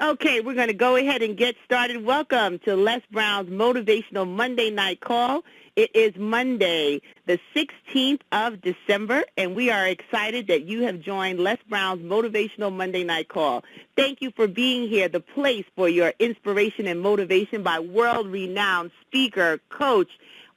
Okay, we're going to go ahead and get started. Welcome to Les Brown's Motivational Monday Night Call. It is Monday, the 16th of December, and we are excited that you have joined Les Brown's Motivational Monday Night Call. Thank you for being here, the place for your inspiration and motivation by world-renowned speaker, coach,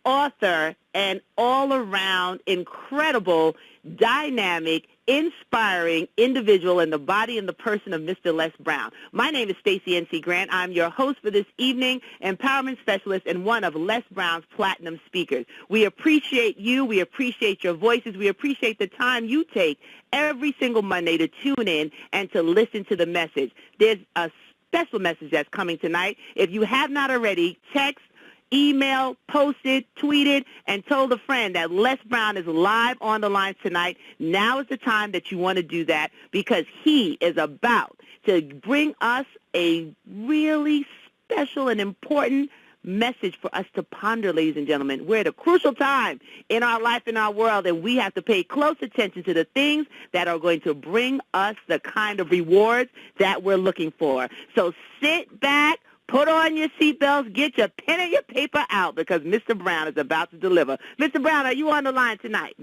author, and all-around incredible, dynamic, inspiring individual in the body and the person of Mr. Les Brown. My name is Stacey N.C. Grant. I'm your host for this evening, empowerment specialist, and one of Les Brown's platinum speakers. We appreciate you. We appreciate your voices. We appreciate the time you take every single Monday to tune in and to listen to the message. There's a special message that's coming tonight. If you have not already, text, email, posted, tweeted, and told a friend that Les Brown is live on the line tonight. Now is the time that you want to do that because he is about to bring us a really special and important message for us to ponder, ladies and gentlemen. We're at a crucial time in our life, in our world, and we have to pay close attention to the things that are going to bring us the kind of rewards that we're looking for. So sit back, put on your seatbelts, get your pen and your paper out because Mr. Brown is about to deliver. Mr. Brown, are you on the line tonight?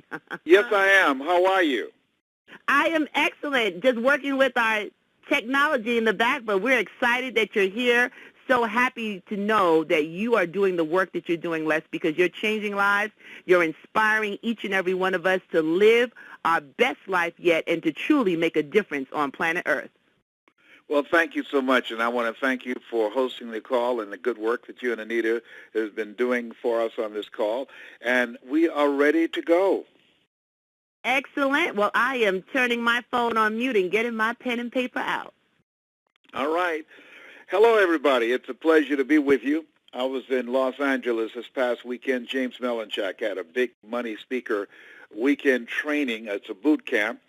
Yes, I am. How are you? I am excellent. Just working with our technology in the back, but we're excited that you're here. So happy to know that you are doing the work that you're doing, Les, because you're changing lives. You're inspiring each and every one of us to live our best life yet and to truly make a difference on planet Earth. Well, thank you so much, and I want to thank you for hosting the call and the good work that you and Anita has been doing for us on this call, and we are ready to go. Excellent. Well, I am turning my phone on mute and getting my pen and paper out. All right. Hello, everybody. It's a pleasure to be with you. I was in Los Angeles this past weekend. James Melanchak had a big money speaker weekend training. It's a boot camp.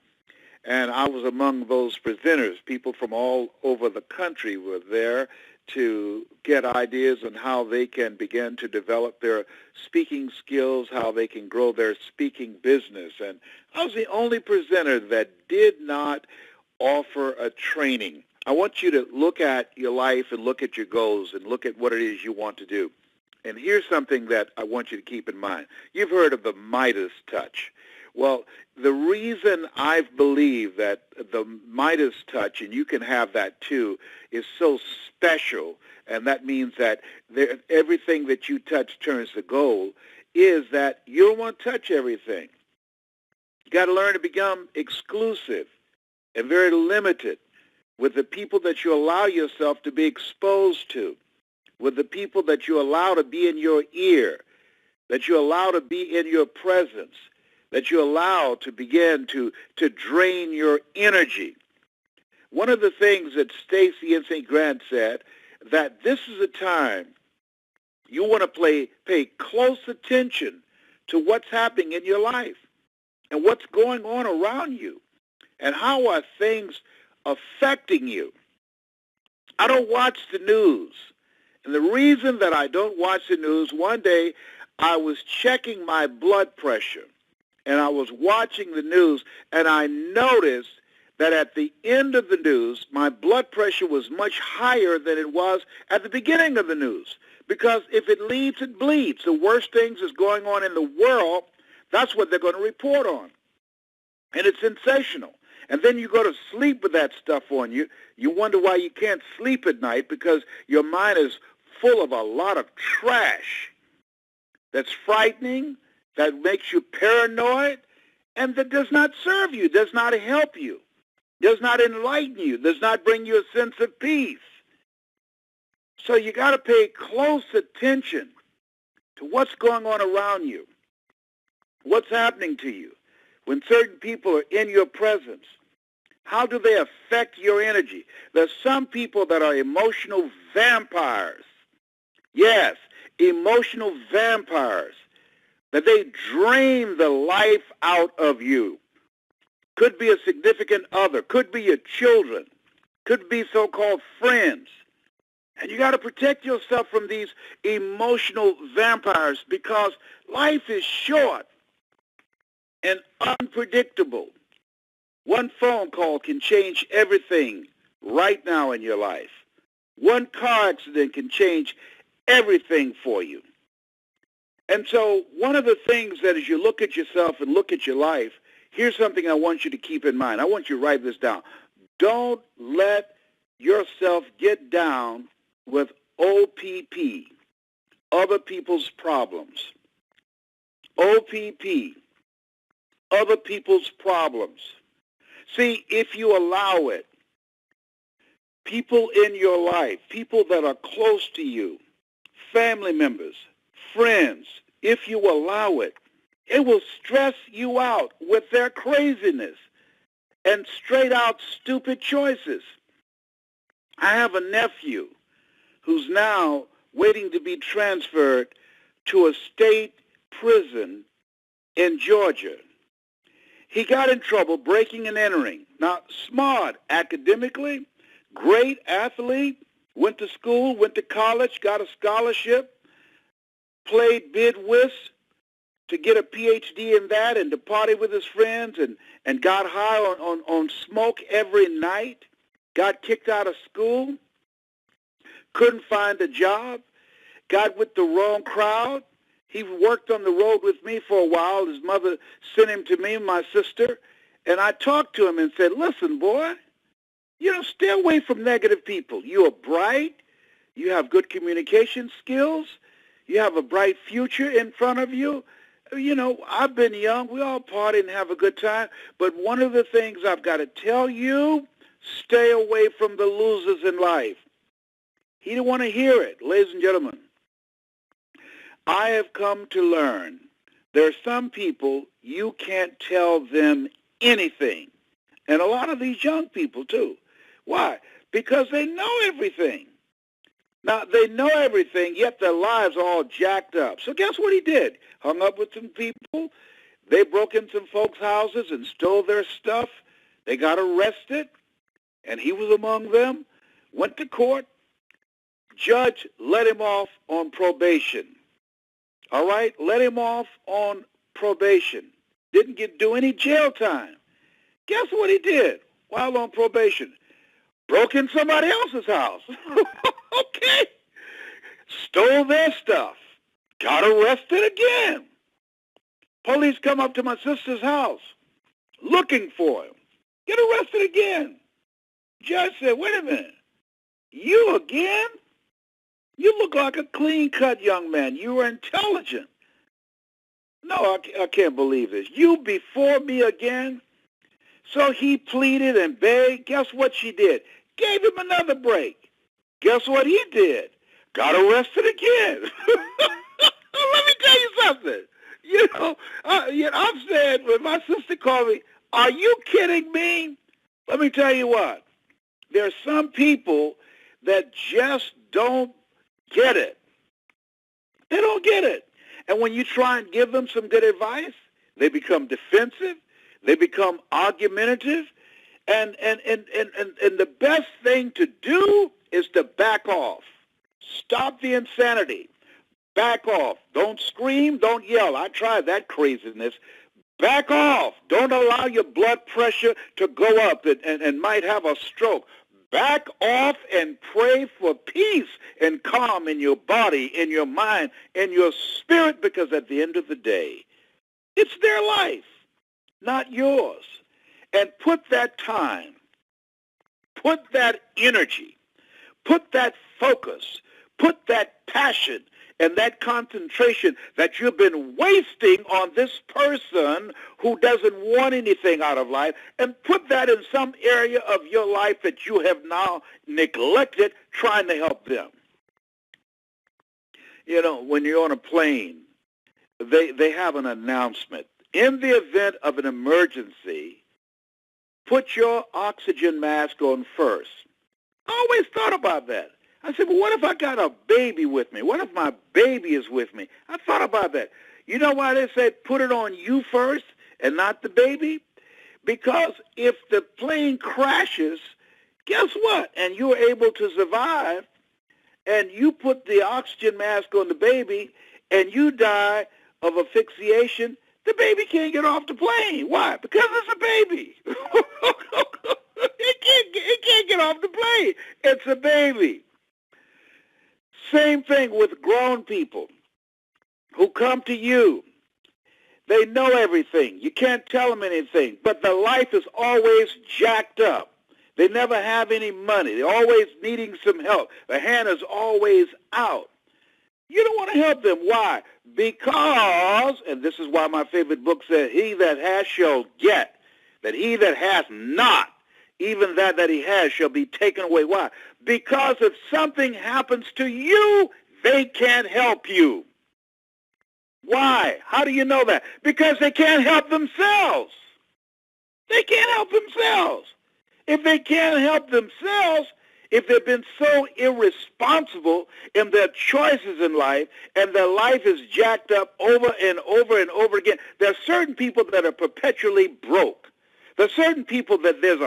And I was among those presenters. People from all over the country were there to get ideas on how they can begin to develop their speaking skills, how they can grow their speaking business. And I was the only presenter that did not offer a training. I want you to look at your life and look at your goals and look at what it is you want to do. And here's something that I want you to keep in mind. You've heard of the Midas touch. Well, the reason I believe that the Midas touch, and you can have that too, is so special, and that means that everything that you touch turns to gold, is that you don't want to touch everything. You got to learn to become exclusive and very limited with the people that you allow yourself to be exposed to, with the people that you allow to be in your ear, that you allow to be in your presence, that you allow to begin to drain your energy. One of the things that Stacey and St. Grant said, that this is a time you want to pay close attention to what's happening in your life and what's going on around you and how are things affecting you. I don't watch the news. And the reason that I don't watch the news, one day I was checking my blood pressure. And I was watching the news, and I noticed that at the end of the news, my blood pressure was much higher than it was at the beginning of the news. Because if it leads, it bleeds. The worst things is going on in the world, that's what they're going to report on. And it's sensational. And then you go to sleep with that stuff on you. You wonder why you can't sleep at night because your mind is full of a lot of trash that's frightening, that makes you paranoid, and that does not serve you, does not help you, does not enlighten you, does not bring you a sense of peace. So you got to pay close attention to what's going on around you, what's happening to you. When certain people are in your presence, how do they affect your energy? There's some people that are emotional vampires. Yes, emotional vampires. That they drain the life out of you. Could be a significant other, could be your children, could be so-called friends. And you got to protect yourself from these emotional vampires because life is short and unpredictable. One phone call can change everything right now in your life. One car accident can change everything for you. And so one of the things that as you look at yourself and look at your life, here's something I want you to keep in mind. I want you to write this down. Don't let yourself get down with OPP, other people's problems. OPP, other people's problems. See, if you allow it, people in your life, people that are close to you, family members, friends, if you allow it, it will stress you out with their craziness and straight out stupid choices. I have a nephew who's now waiting to be transferred to a state prison in Georgia. He got in trouble breaking and entering. Now, smart academically, great athlete, went to school, went to college, got a scholarship, played bid whist to get a PhD in that and to party with his friends and got high on smoke every night, got kicked out of school, couldn't find a job, got with the wrong crowd. He worked on the road with me for a while. His mother sent him to me and my sister, and I talked to him and said, listen, boy, stay away from negative people. You are bright. You have good communication skills. You have a bright future in front of you. I've been young. We all party and have a good time. But one of the things I've got to tell you, stay away from the losers in life. He didn't want to hear it, ladies and gentlemen. I have come to learn there are some people you can't tell them anything. And a lot of these young people, too. Why? Because they know everything. Now, they know everything, yet their lives are all jacked up. So guess what he did? Hung up with some people. They broke in some folks' houses and stole their stuff. They got arrested, and he was among them. Went to court. Judge let him off on probation. All right? Let him off on probation. Didn't do any jail time. Guess what he did while on probation? Broke in somebody else's house. Okay. Stole their stuff. Got arrested again. Police come up to my sister's house looking for him. Get arrested again. Judge said, wait a minute. You again? You look like a clean-cut young man. You were intelligent. No, I can't believe this. You before me again? So he pleaded and begged. Guess what she did? Gave him another break. Guess what he did? Got arrested again. Let me tell you something. I've said, when my sister called me, are you kidding me? Let me tell you what. There are some people that just don't get it. They don't get it. And when you try and give them some good advice, they become defensive. They become argumentative. And the best thing to do is to back off. Stop the insanity. Back off. Don't scream. Don't yell. I tried that craziness. Back off. Don't allow your blood pressure to go up and might have a stroke. Back off and pray for peace and calm in your body, in your mind, in your spirit, because at the end of the day, it's their life, not yours. And put that time, put that energy, put that focus, put that passion and that concentration that you've been wasting on this person who doesn't want anything out of life, and put that in some area of your life that you have now neglected, trying to help them. When you're on a plane, they have an announcement. In the event of an emergency, put your oxygen mask on first. I always thought about that. I said, well, what if I got a baby with me? What if my baby is with me? I thought about that. You know why they say put it on you first and not the baby? Because if the plane crashes, guess what? And you're able to survive, and you put the oxygen mask on the baby, and you die of asphyxiation, the baby can't get off the plane. Why? Because it's a baby. It can't get off the plane. It's a baby. same thing with grown people who come to you. They know everything. You can't tell them anything, but their life is always jacked up. They never have any money. They're always needing some help. The hand is always out. You don't want to help them. Why? Because, and this is why my favorite book says, he that has shall get, that he that hath not, even that he has shall be taken away. Why? Because if something happens to you, they can't help you. Why? How do you know that? Because they can't help themselves. They can't help themselves. If they can't help themselves, if they've been so irresponsible in their choices in life and their life is jacked up over and over and over again, there are certain people that are perpetually broke. There are certain people that there's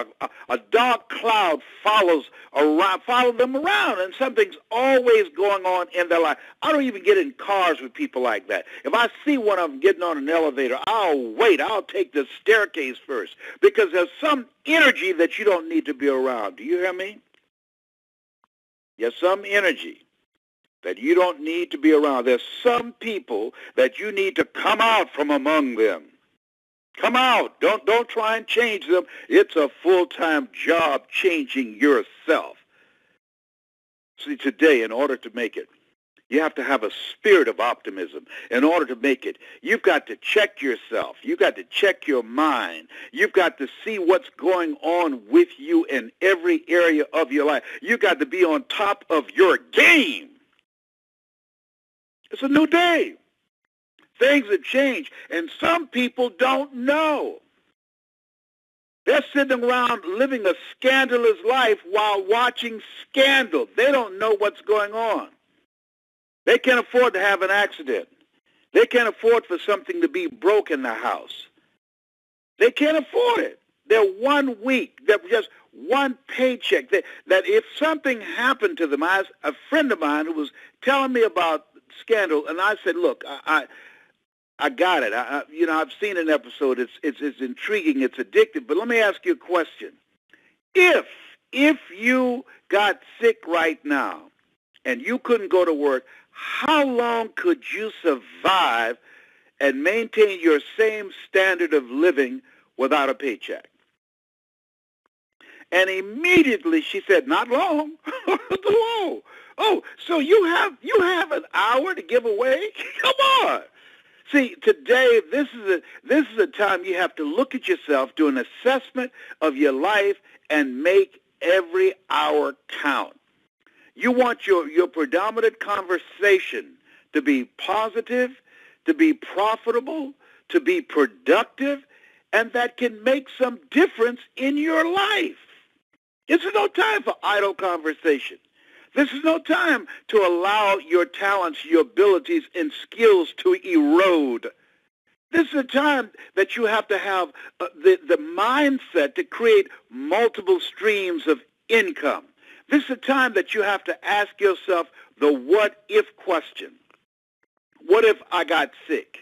a dark cloud follows them around, and something's always going on in their life. I don't even get in cars with people like that. If I see one of them getting on an elevator, I'll wait. I'll take the staircase first, because there's some energy that you don't need to be around. Do you hear me? There's some energy that you don't need to be around. There's some people that you need to come out from among them. Come out. Don't try and change them. It's a full-time job changing yourself. See, today, in order to make it, you have to have a spirit of optimism. In order to make it, you've got to check yourself. You've got to check your mind. You've got to see what's going on with you in every area of your life. You've got to be on top of your game. It's a new day. Things have changed, and some people don't know. They're sitting around living a scandalous life while watching scandal. They don't know what's going on. They can't afford to have an accident. They can't afford for something to be broke in the house. They can't afford it. They're 1 week. They're just one paycheck. That if something happened to them, I had a friend of mine who was telling me about scandal, and I said, look, I got it. I've seen an episode. It's intriguing. It's addictive. But let me ask you a question. If you got sick right now and you couldn't go to work, how long could you survive and maintain your same standard of living without a paycheck? And immediately she said, not long. Whoa. Oh, so you have an hour to give away? Come on. See, today, this is a time you have to look at yourself, do an assessment of your life, and make every hour count. You want your predominant conversation to be positive, to be profitable, to be productive, and that can make some difference in your life. This is no time for idle conversation. This is no time to allow your talents, your abilities, and skills to erode. This is a time that you have to have the mindset to create multiple streams of income. This is a time that you have to ask yourself the what-if question. What if I got sick?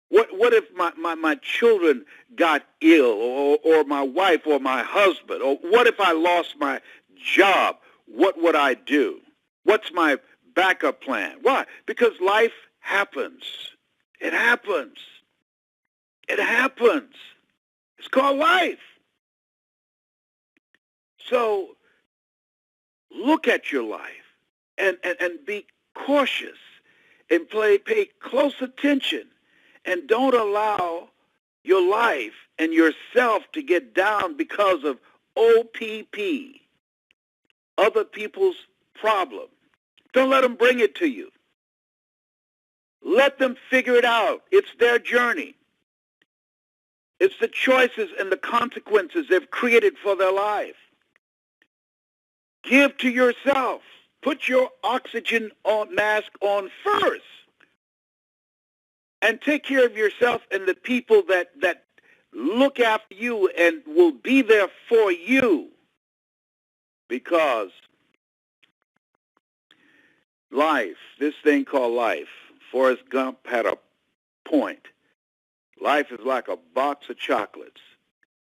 What if my children got ill, or my wife or my husband? Or what if I lost my job? What would I do? What's my backup plan? Why? Because life happens. It happens. It happens. It's called life. So look at your life and be cautious and pay close attention, and don't allow your life and yourself to get down because of OPP, other people's problem. Don't let them bring it to you. Let them figure it out. It's their journey. It's the choices and the consequences they've created for their life. Give to yourself. Put your oxygen mask on first. And take care of yourself and the people that look after you and will be there for you. Because life, this thing called life, Forrest Gump had a point. Life is like a box of chocolates.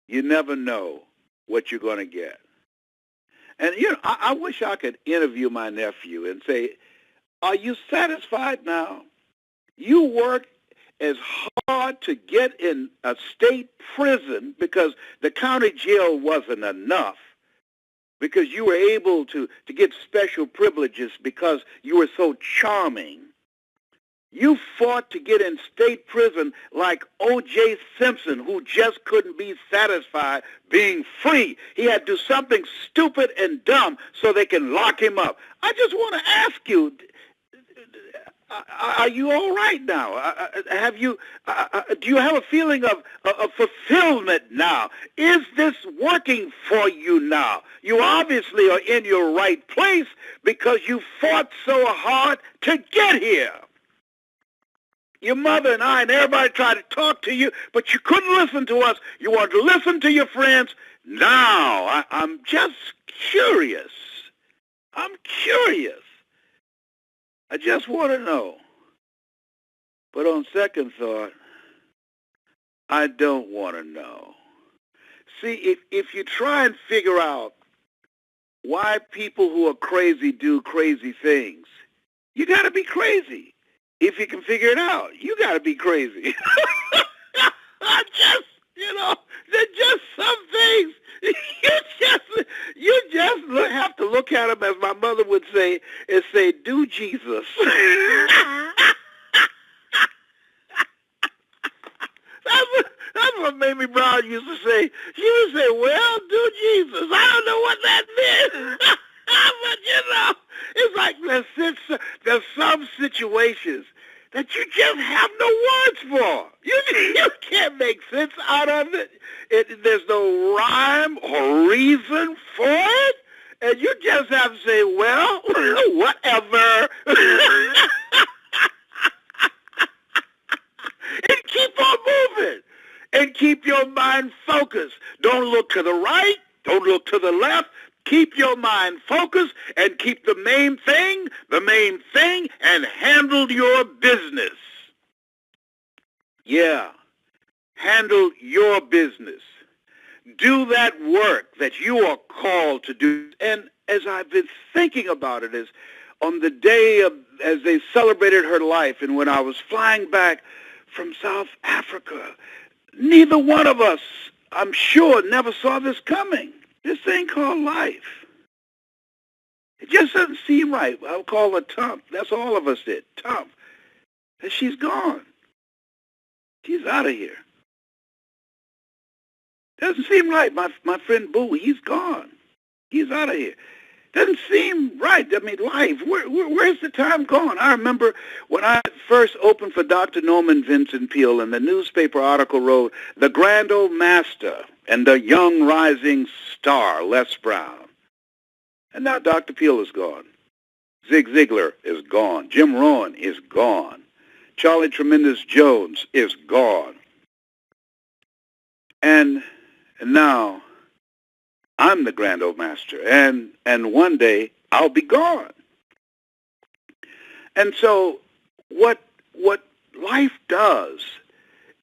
You never know what you're going to get. And, I wish I could interview my nephew and say, are you satisfied now? You work as hard to get in a state prison because the county jail wasn't enough, because you were able to get special privileges because you were so charming. You fought to get in state prison like O.J. Simpson, who just couldn't be satisfied being free. He had to do something stupid and dumb so they can lock him up. I just want to ask you, are you all right now? Do you have a feeling of fulfillment now? Is this working for you now? You obviously are in your right place because you fought so hard to get here. Your mother and I and everybody tried to talk to you, but you couldn't listen to us. You wanted to listen to your friends. Now, I'm just curious. I'm curious. I just want to know. But on second thought, I don't want to know. See, if you try and figure out why people who are crazy do crazy things, you got to be crazy. If you can figure it out, you got to be crazy. There's just some things. You just have to look at them, as my mother would say, and say, do Jesus. That's what Mamie Brown used to say. She would say, well, do Jesus. I don't know what that means. But, it's like there's some situations that you just have no words for. You can't make sense out of it. There's no rhyme or reason for it. And you just have to say, well, whatever. And keep on moving. And keep your mind focused. Don't look to the right. Don't look to the left. Keep your mind focused and keep the main thing, and handle your business. Yeah, handle your business. Do that work that you are called to do. And as I've been thinking about it, is on the day as they celebrated her life, and when I was flying back from South Africa, neither one of us, I'm sure, never saw this coming. This thing called life. It just doesn't seem right. I'll call her tough. That's all of us did. Tough. And she's gone. She's out of here. Doesn't seem right. My friend Boo, he's gone. He's out of here. Doesn't seem right. I mean, life. Where's the time gone? I remember when I first opened for Dr. Norman Vincent Peale, and the newspaper article wrote, "The Grand Old Master and the Young Rising Star, Les Brown." And now Dr. Peale is gone. Zig Ziglar is gone. Jim Rohn is gone. Charlie Tremendous Jones is gone. And now I'm the Grand Old Master, and one day I'll be gone. And so what life does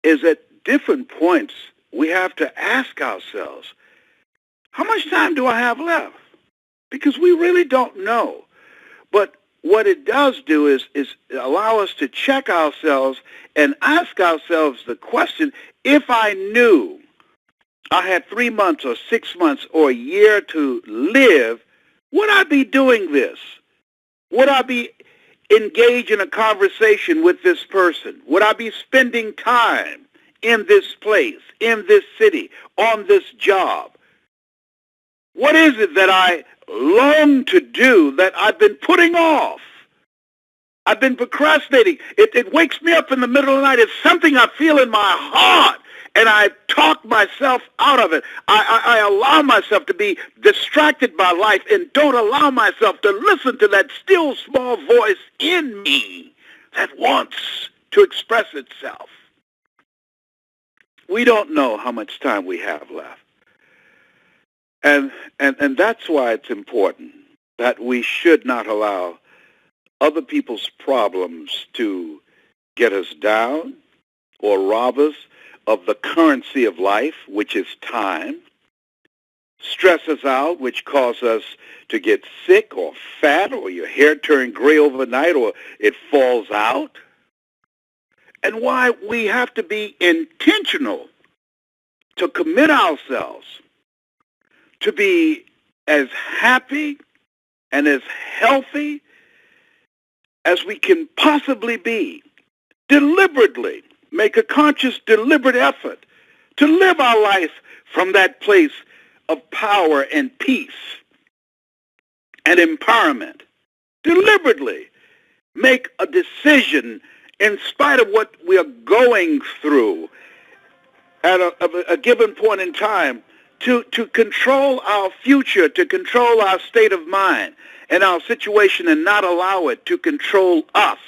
is at different points we have to ask ourselves, how much time do I have left? Because we really don't know. But what it does do is allow us to check ourselves and ask ourselves the question, if I knew I had 3 months or 6 months or a year to live, would I be doing this? Would I be engaged in a conversation with this person? Would I be spending time in this place, in this city, on this job? What is it that I long to do that I've been putting off? I've been procrastinating. It wakes me up in the middle of the night. It's something I feel in my heart, and I talk myself out of it. I allow myself to be distracted by life and don't allow myself to listen to that still small voice in me that wants to express itself. We don't know how much time we have left. And that's why it's important that we should not allow other people's problems to get us down or rob us of the currency of life, which is time, stress us out, which cause us to get sick or fat, or your hair turn gray overnight, or it falls out. And why we have to be intentional to commit ourselves to be as happy and as healthy as we can possibly be. Deliberately make a conscious, deliberate effort to live our life from that place of power and peace and empowerment. Deliberately make a decision in spite of what we are going through at a given point in time to control our future, to control our state of mind and our situation and not allow it to control us,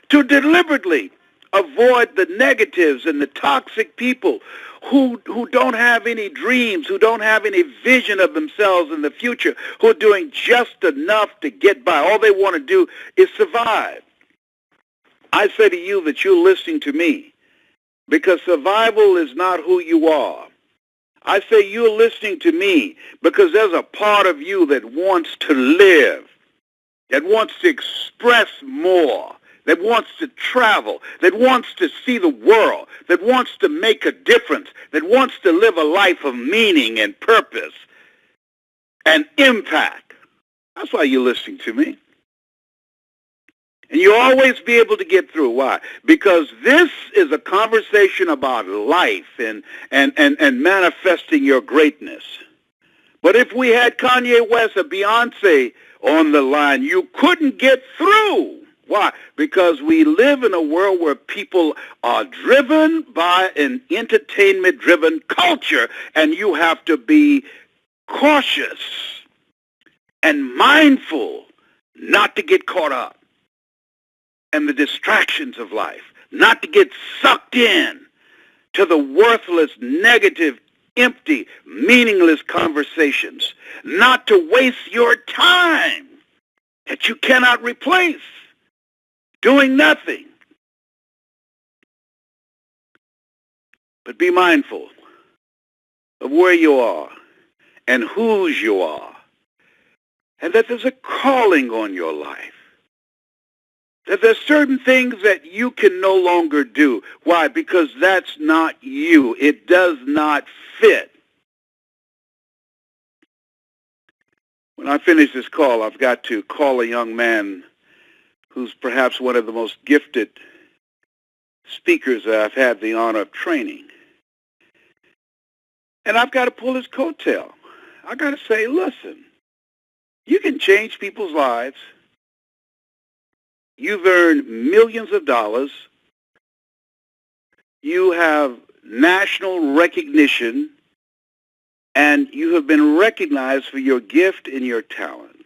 to deliberately avoid the negatives and the toxic people who don't have any dreams, who don't have any vision of themselves in the future, who are doing just enough to get by. All they want to do is survive. I say to you that you're listening to me because survival is not who you are. I say you're listening to me because there's a part of you that wants to live, that wants to express more, that wants to travel, that wants to see the world, that wants to make a difference, that wants to live a life of meaning and purpose and impact. That's why you're listening to me. And you'll always be able to get through. Why? Because this is a conversation about life and manifesting your greatness. But if we had Kanye West or Beyonce on the line, you couldn't get through. Why? Because we live in a world where people are driven by an entertainment-driven culture, and you have to be cautious and mindful not to get caught up in the distractions of life, not to get sucked in to the worthless, negative, empty, meaningless conversations, not to waste your time that you cannot replace doing nothing. But be mindful of where you are and whose you are, and that there's a calling on your life, that there's certain things that you can no longer do. Why? Because that's not you. It does not fit. When I finish this call, I've got to call a young man who's perhaps one of the most gifted speakers that I've had the honor of training. And I've got to pull his coattail. I've got to say, listen, you can change people's lives. You've earned millions of dollars. You have national recognition, and you have been recognized for your gift and your talent.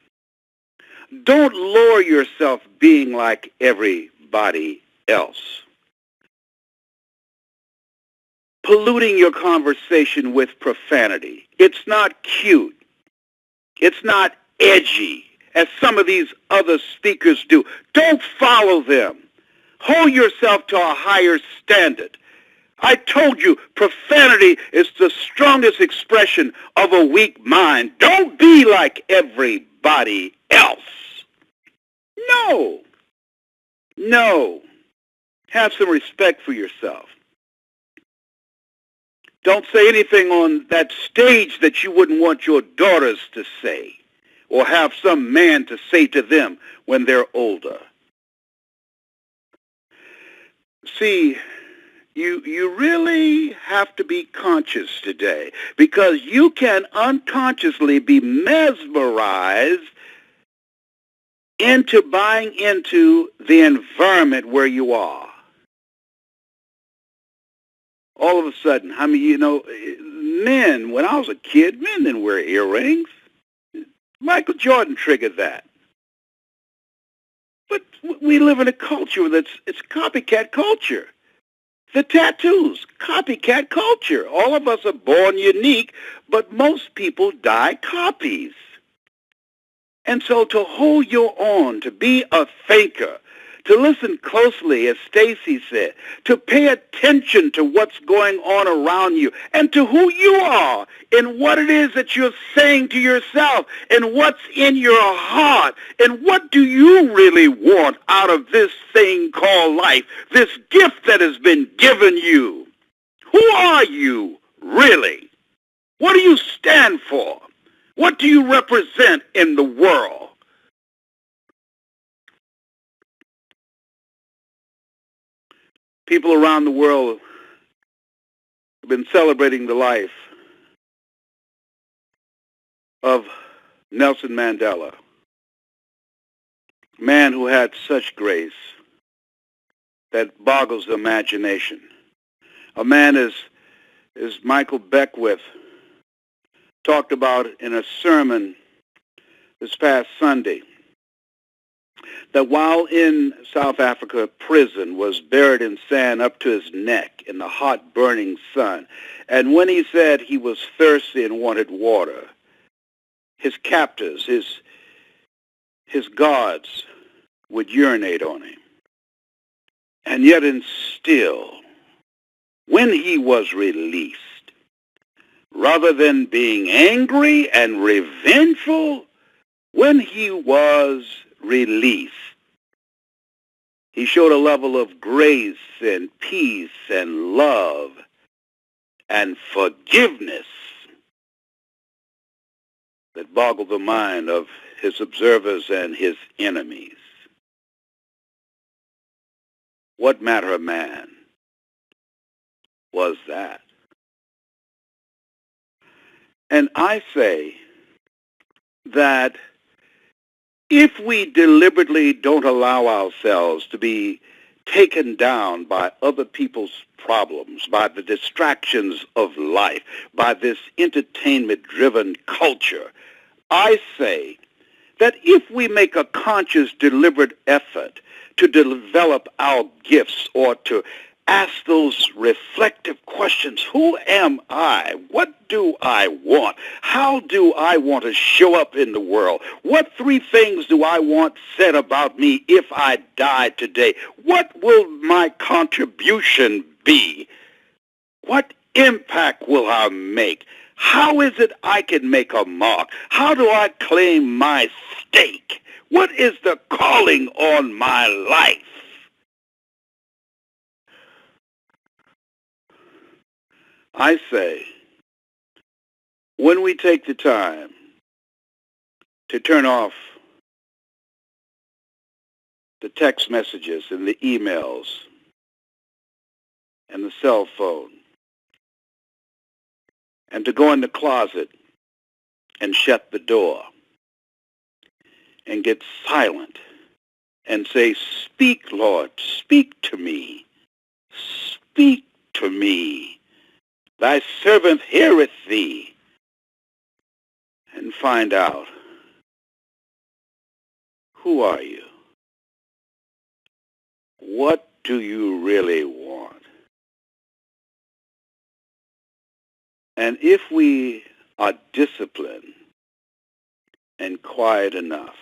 Don't lower yourself being like everybody else, polluting your conversation with profanity. It's not cute. It's not edgy, as some of these other speakers do. Don't follow them. Hold yourself to a higher standard. I told you, profanity is the strongest expression of a weak mind. Don't be like everybody else. No. Have some respect for yourself. Don't say anything on that stage that you wouldn't want your daughters to say, or have some man to say to them when they're older. See, you really have to be conscious today, because you can unconsciously be mesmerized into buying into the environment where you are. All of a sudden, I mean, men, when I was a kid, men didn't wear earrings. Michael Jordan triggered that. But we live in a culture it's copycat culture. The tattoos, copycat culture. All of us are born unique, but most people die copies. And so to hold your own, to be a thinker, to listen closely, as Stacy said, to pay attention to what's going on around you and to who you are and what it is that you're saying to yourself and what's in your heart and what do you really want out of this thing called life, this gift that has been given you. Who are you really? What do you stand for? What do you represent in the world? People around the world have been celebrating the life of Nelson Mandela, a man who had such grace that boggles the imagination. A man as Michael Beckwith talked about in a sermon this past Sunday, that while in South Africa prison was buried in sand up to his neck in the hot burning sun, and when he said he was thirsty and wanted water, his captors, his guards would urinate on him. And yet and still, when he was released, rather than being angry and revengeful, when he was released, he showed a level of grace and peace and love and forgiveness that boggled the mind of his observers and his enemies. What manner of man was that? And I say that if we deliberately don't allow ourselves to be taken down by other people's problems, by the distractions of life, by this entertainment-driven culture, I say that if we make a conscious, deliberate effort to develop our gifts or to ask those reflective questions, who am I? What do I want? How do I want to show up in the world? What 3 things do I want said about me if I die today? What will my contribution be? What impact will I make? How is it I can make a mark? How do I claim my stake? What is the calling on my life? I say, when we take the time to turn off the text messages and the emails and the cell phone, and to go in the closet and shut the door and get silent and say, speak, Lord, speak to me. Speak to me. Thy servant heareth thee. And find out, who are you? What do you really want? And if we are disciplined and quiet enough,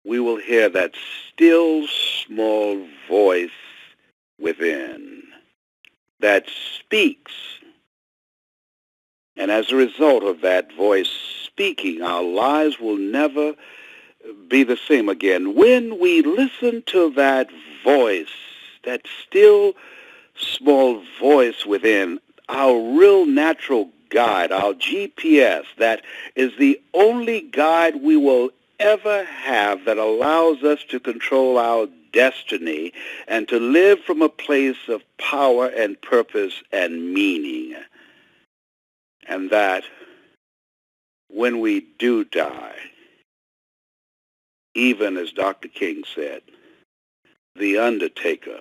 we will hear that still small voice within that speaks. And as a result of that voice speaking, our lives will never be the same again. When we listen to that voice, that still small voice within, our real natural guide, our GPS, that is the only guide we will ever have that allows us to control our destiny and to live from a place of power and purpose and meaning. And that when we do die, even as Dr. King said, the undertaker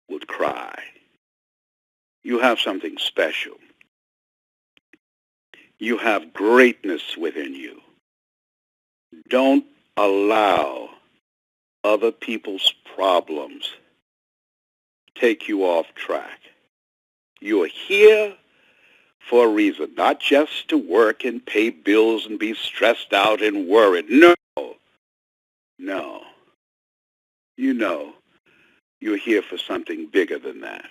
would cry. You have something special. You have greatness within you. Don't allow other people's problems take you off track. You are here for a reason, not just to work and pay bills and be stressed out and worried. No. you know you're here for something bigger than that.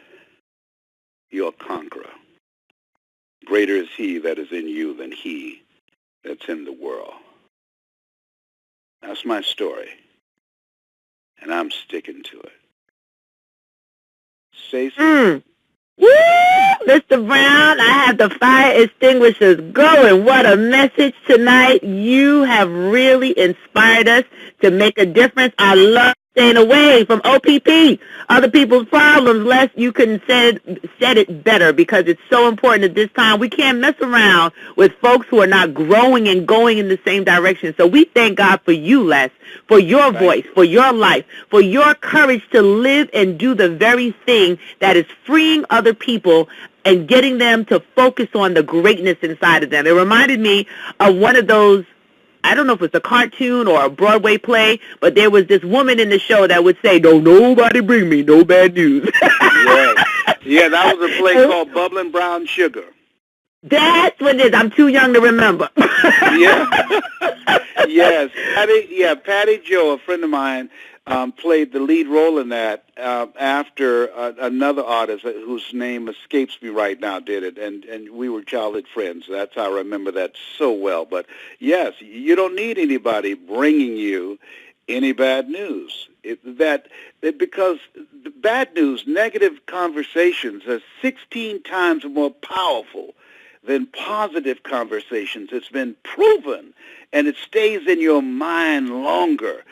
You're a conqueror. Greater is he that is in you than he that's in the world. That's my story, and I'm sticking to it. Stacey? Woo! Mr. Brown, I have the fire extinguishers going. What a message tonight. You have really inspired us to make a difference. I love staying away from OPP, other people's problems. Les, you couldn't said it better, because it's so important at this time. We can't mess around with folks who are not growing and going in the same direction. So we thank God for you, Les, for your voice, for your life, for your courage to live and do the very thing that is freeing other people and getting them to focus on the greatness inside of them. It reminded me of one of those, I don't know if it's a cartoon or a Broadway play, but there was this woman in the show that would say, "Don't nobody bring me no bad news." Yeah, that was a play called Bubbling Brown Sugar. That's what it is. I'm too young to remember. Yeah. Yes. Patty Joe, a friend of mine, played the lead role in that after another artist whose name escapes me right now did it, and we were childhood friends. That's how I remember that so well. But, yes, you don't need anybody bringing you any bad news. Because the bad news, negative conversations are 16 times more powerful than positive conversations. It's been proven, and it stays in your mind longer.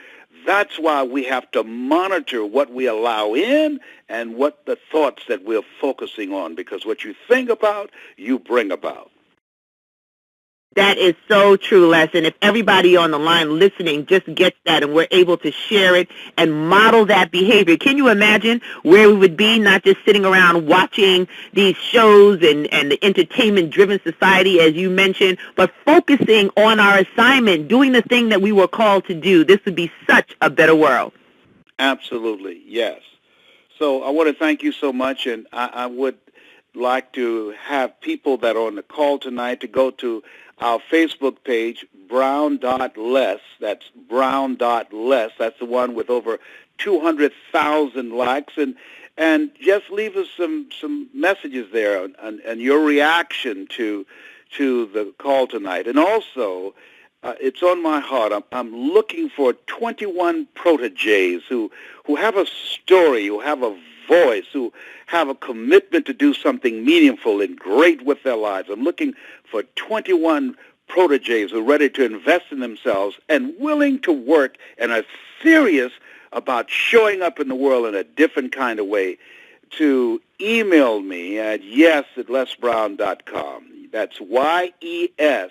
That's why we have to monitor what we allow in and what the thoughts that we're focusing on, because what you think about, you bring about. That is so true, Les. And if everybody on the line listening just gets that and we're able to share it and model that behavior, can you imagine where we would be, not just sitting around watching these shows and the entertainment-driven society, as you mentioned, but focusing on our assignment, doing the thing that we were called to do? This would be such a better world. Absolutely, yes. So I want to thank you so much, and I would like to have people that are on the call tonight to go to our Facebook page, brown.less. That's brown.less. That's the one with over 200,000 likes. And just leave us some messages there and your reaction to the call tonight. And also, it's on my heart. I'm looking for 21 proteges who have a story, who have a voice, who have a commitment to do something meaningful and great with their lives. I'm looking for 21 proteges who are ready to invest in themselves and willing to work and are serious about showing up in the world in a different kind of way, to email me at yes@lesbrown.com. That's YES,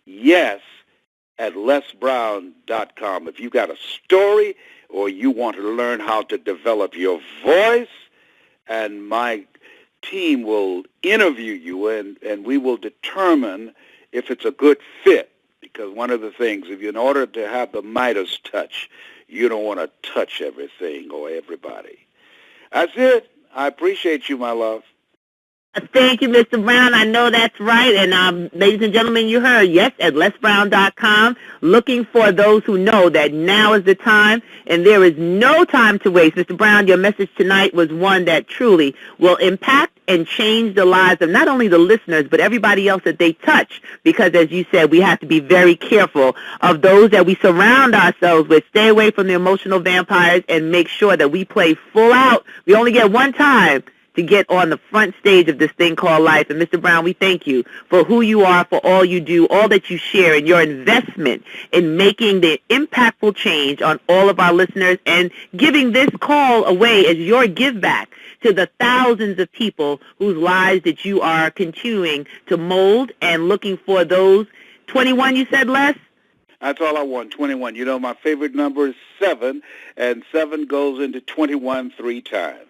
yes, at lesbrown.com. If you got a story or you want to learn how to develop your voice, and my team will interview you, and we will determine if it's a good fit. Because one of the things, in order to have the Midas touch, you don't want to touch everything or everybody. That's it. I appreciate you, my love. Thank you, Mr. Brown. I know that's right. And ladies and gentlemen, you heard, yes, at lesbrown.com, looking for those who know that now is the time and there is no time to waste. Mr. Brown, your message tonight was one that truly will impact and change the lives of not only the listeners, but everybody else that they touch. Because, as you said, we have to be very careful of those that we surround ourselves with. Stay away from the emotional vampires and make sure that we play full out. We only get one time to get on the front stage of this thing called life. And Mr. Brown, we thank you for who you are, for all you do, all that you share, and your investment in making the impactful change on all of our listeners and giving this call away as your give back to the thousands of people whose lives that you are continuing to mold, and looking for those 21, you said, Les? That's all I want, 21. You know, my favorite number is 7, and 7 goes into 21 3 times.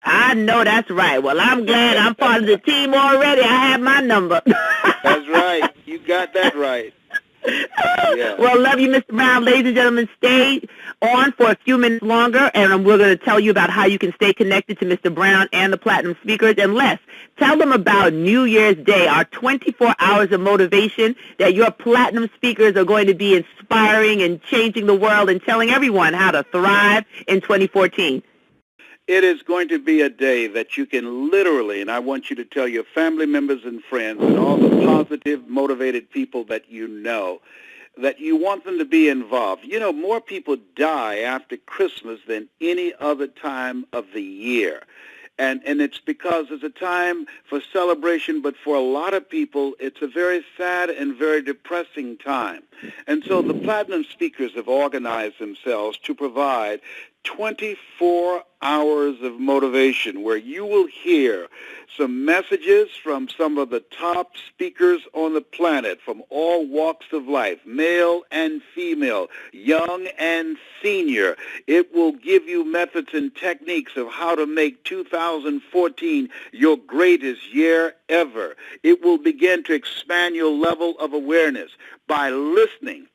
I know that's right. Well, I'm glad I'm part of the team already. I have my number. That's right. You got that right. Yeah. Well, love you, Mr. Brown. Ladies and gentlemen, stay on for a few minutes longer, and we're going to tell you about how you can stay connected to Mr. Brown and the Platinum Speakers. And Les, tell them about New Year's Day, our 24 hours of motivation that your Platinum Speakers are going to be inspiring and changing the world and telling everyone how to thrive in 2014. It is going to be a day that you can literally, and I want you to tell your family members and friends and all the positive, motivated people that you know, that you want them to be involved. You know, more people die after Christmas than any other time of the year. And it's because it's a time for celebration, but for a lot of people, it's a very sad and very depressing time. And so the Platinum Speakers have organized themselves to provide 24 hours of motivation where you will hear some messages from some of the top speakers on the planet from all walks of life, male and female, young and senior. It will give you methods and techniques of how to make 2014 your greatest year ever. It will begin to expand your level of awareness by listening.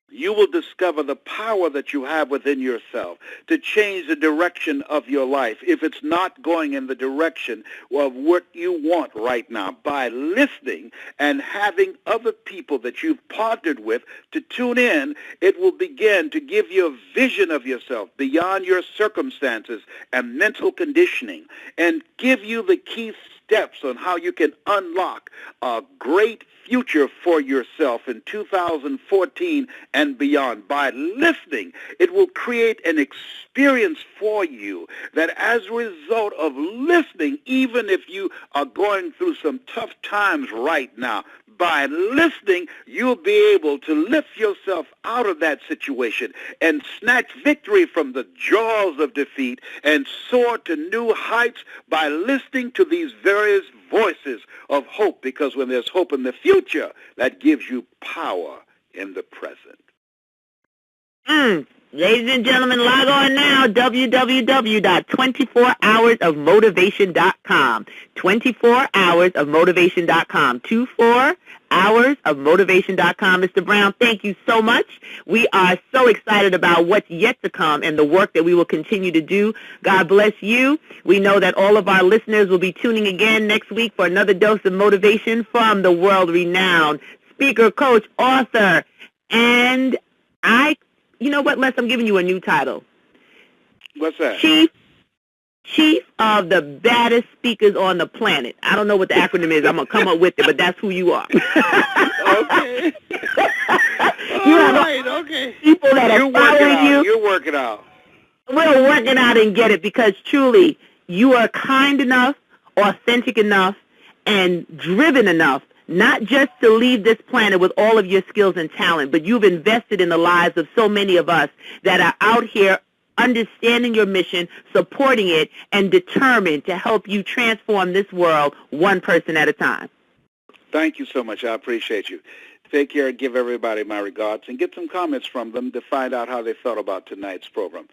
You will discover the power that you have within yourself to change the direction of your life if it's not going in the direction of what you want right now. By listening and having other people that you've partnered with to tune in, it will begin to give you a vision of yourself beyond your circumstances and mental conditioning and give you the key steps on how you can unlock a great future for yourself in 2014 and beyond. By listening, it will create an experience for you that as a result of listening, even if you are going through some tough times right now, by listening, you'll be able to lift yourself out of that situation and snatch victory from the jaws of defeat and soar to new heights by listening to these various voices of hope, because when there's hope in the future, that gives you power in the present. Ladies and gentlemen, log on now, www.24hoursofmotivation.com. 24hoursofmotivation.com. 24hoursofmotivation.com. Mr. Brown, thank you so much. We are so excited about what's yet to come and the work that we will continue to do. God bless you. We know that all of our listeners will be tuning again next week for another dose of motivation from the world-renowned speaker, coach, author, and you know what, Les? I'm giving you a new title. What's that? Chief of the baddest speakers on the planet. I don't know what the acronym is. I'm going to come up with it, but that's who you are. Okay. Okay. People that are following you. You work it out. We'll work it out and get it, because truly you are kind enough, authentic enough, and driven enough not just to leave this planet with all of your skills and talent, but you've invested in the lives of so many of us that are out here understanding your mission, supporting it, and determined to help you transform this world one person at a time. Thank you so much. I appreciate you. Take care and give everybody my regards and get some comments from them to find out how they felt about tonight's program.